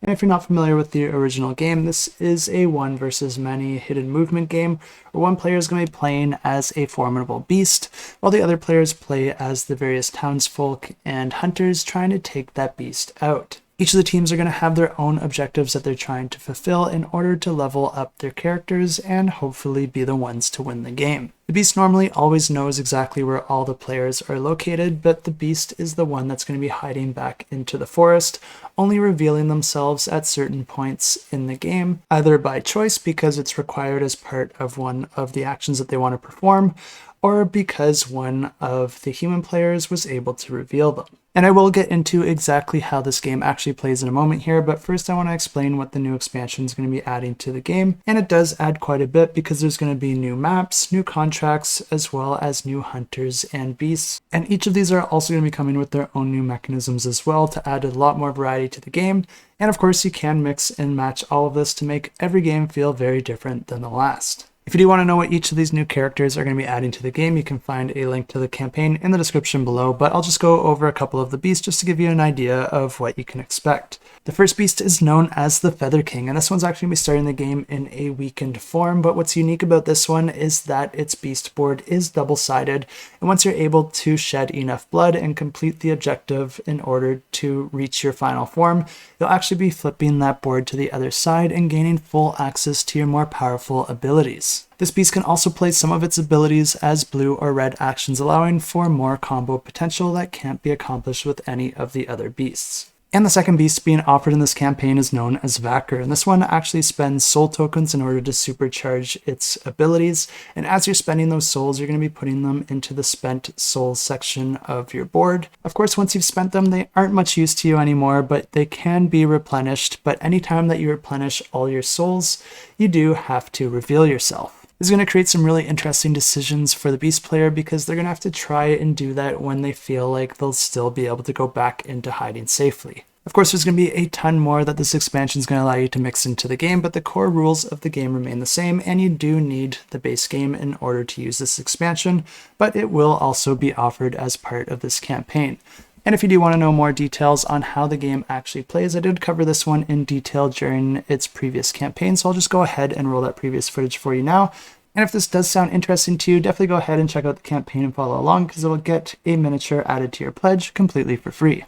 And if you're not familiar with the original game, this is a one versus many hidden movement game where one player is going to be playing as a formidable beast, while the other players play as the various townsfolk and hunters trying to take that beast out. Each of the teams are going to have their own objectives that they're trying to fulfill in order to level up their characters and hopefully be the ones to win the game. The beast normally always knows exactly where all the players are located, but the beast is the one that's going to be hiding back into the forest, only revealing themselves at certain points in the game, either by choice because it's required as part of one of the actions that they want to perform, or because one of the human players was able to reveal them. And I will get into exactly how this game actually plays in a moment here, but first I want to explain what the new expansion is going to be adding to the game. And it does add quite a bit because there's going to be new maps, new contracts, as well as new hunters and beasts. And each of these are also going to be coming with their own new mechanisms as well to add a lot more variety to the game. And of course you can mix and match all of this to make every game feel very different than the last. If you do want to know what each of these new characters are going to be adding to the game, you can find a link to the campaign in the description below, but I'll just go over a couple of the beasts just to give you an idea of what you can expect. The first beast is known as the Feather King, and this one's actually going to be starting the game in a weakened form, but what's unique about this one is that its beast board is double-sided, and once you're able to shed enough blood and complete the objective in order to reach your final form, you'll actually be flipping that board to the other side and gaining full access to your more powerful abilities. This beast can also play some of its abilities as blue or red actions, allowing for more combo potential that can't be accomplished with any of the other beasts. And the second beast being offered in this campaign is known as Vacker, and this one actually spends soul tokens in order to supercharge its abilities, and as you're spending those souls, you're going to be putting them into the spent souls section of your board. Of course, once you've spent them, they aren't much use to you anymore, but they can be replenished, but anytime that you replenish all your souls, you do have to reveal yourself. This is going to create some really interesting decisions for the beast player because they're going to have to try and do that when they feel like they'll still be able to go back into hiding safely. Of course, there's going to be a ton more that this expansion is going to allow you to mix into the game, but the core rules of the game remain the same, and you do need the base game in order to use this expansion, but it will also be offered as part of this campaign. And if you do want to know more details on how the game actually plays, I did cover this one in detail during its previous campaign, so I'll just go ahead and roll that previous footage for you now. And if this does sound interesting to you, definitely go ahead and check out the campaign and follow along because it'll get a miniature added to your pledge completely for free.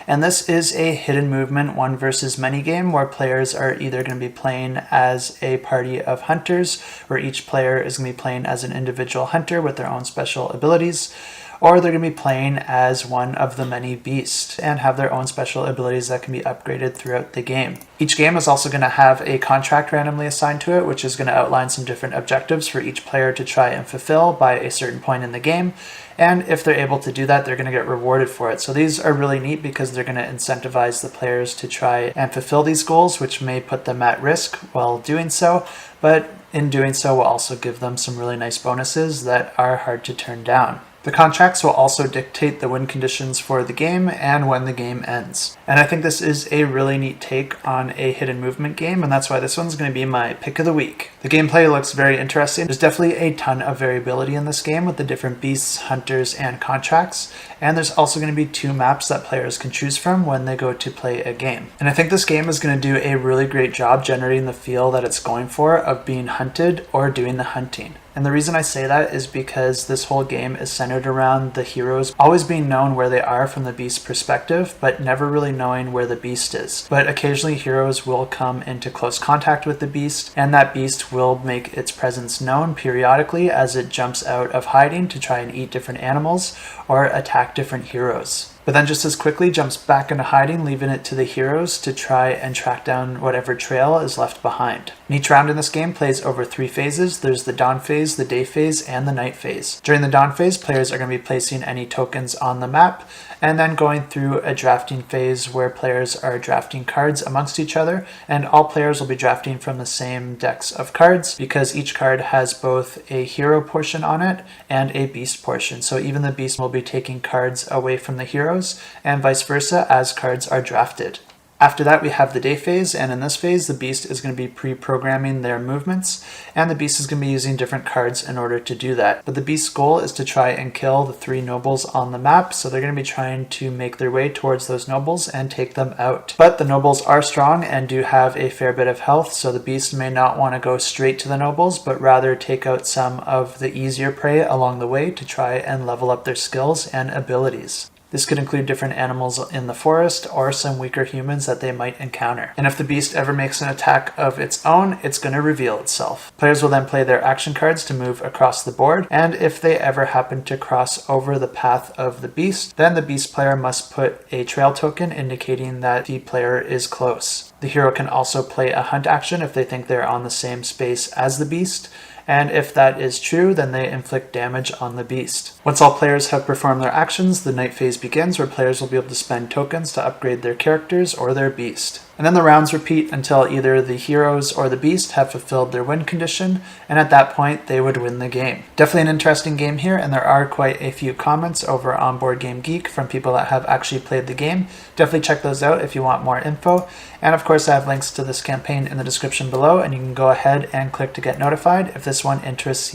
And this is a hidden movement one versus many game where players are either going to be playing as a party of hunters, where each player is going to be playing as an individual hunter with their own special abilities, or they're going to be playing as one of the many beasts and have their own special abilities that can be upgraded throughout the game. Each game is also going to have a contract randomly assigned to it, which is going to outline some different objectives for each player to try and fulfill by a certain point in the game. And if they're able to do that, they're going to get rewarded for it. So these are really neat because they're going to incentivize the players to try and fulfill these goals, which may put them at risk while doing so. But in doing so, will also give them some really nice bonuses that are hard to turn down. The contracts will also dictate the win conditions for the game and when the game ends. And I think this is a really neat take on a hidden movement game, and that's why this one's going to be my pick of the week. The gameplay looks very interesting. There's definitely a ton of variability in this game with the different beasts, hunters, and contracts. And there's also going to be 2 maps that players can choose from when they go to play a game. And I think this game is going to do a really great job generating the feel that it's going for of being hunted or doing the hunting. And the reason I say that is because this whole game is centered around the heroes always being known where they are from the beast's perspective, but never really knowing where the beast is. But occasionally heroes will come into close contact with the beast, and that beast will make its presence known periodically as it jumps out of hiding to try and eat different animals or attack different heroes. But then just as quickly jumps back into hiding, leaving it to the heroes to try and track down whatever trail is left behind. And each round in this game plays over 3 phases. There's the dawn phase, the day phase, and the night phase. During the dawn phase, players are going to be placing any tokens on the map, and then going through a drafting phase where players are drafting cards amongst each other, and all players will be drafting from the same decks of cards because each card has both a hero portion on it and a beast portion. So even the beast will be taking cards away from the heroes and vice versa as cards are drafted. After that, we have the day phase, and in this phase, the beast is going to be pre-programming their movements, and the beast is going to be using different cards in order to do that. But the beast's goal is to try and kill the 3 nobles on the map, so they're going to be trying to make their way towards those nobles and take them out. But the nobles are strong and do have a fair bit of health, so the beast may not want to go straight to the nobles, but rather take out some of the easier prey along the way to try and level up their skills and abilities. This could include different animals in the forest or some weaker humans that they might encounter. And if the beast ever makes an attack of its own, it's going to reveal itself. Players will then play their action cards to move across the board, and if they ever happen to cross over the path of the beast, then the beast player must put a trail token indicating that the player is close. The hero can also play a hunt action if they think they're on the same space as the beast, and if that is true, then they inflict damage on the beast. Once all players have performed their actions, the night phase begins, where players will be able to spend tokens to upgrade their characters or their beast. And then the rounds repeat until either the heroes or the beast have fulfilled their win condition, and at that point they would win the game. Definitely an interesting game here, and there are quite a few comments over on Board Game Geek from people that have actually played the game. Definitely check those out if you want more info. And of course I have links to this campaign in the description below, and you can go ahead and click to get notified if this one interests you.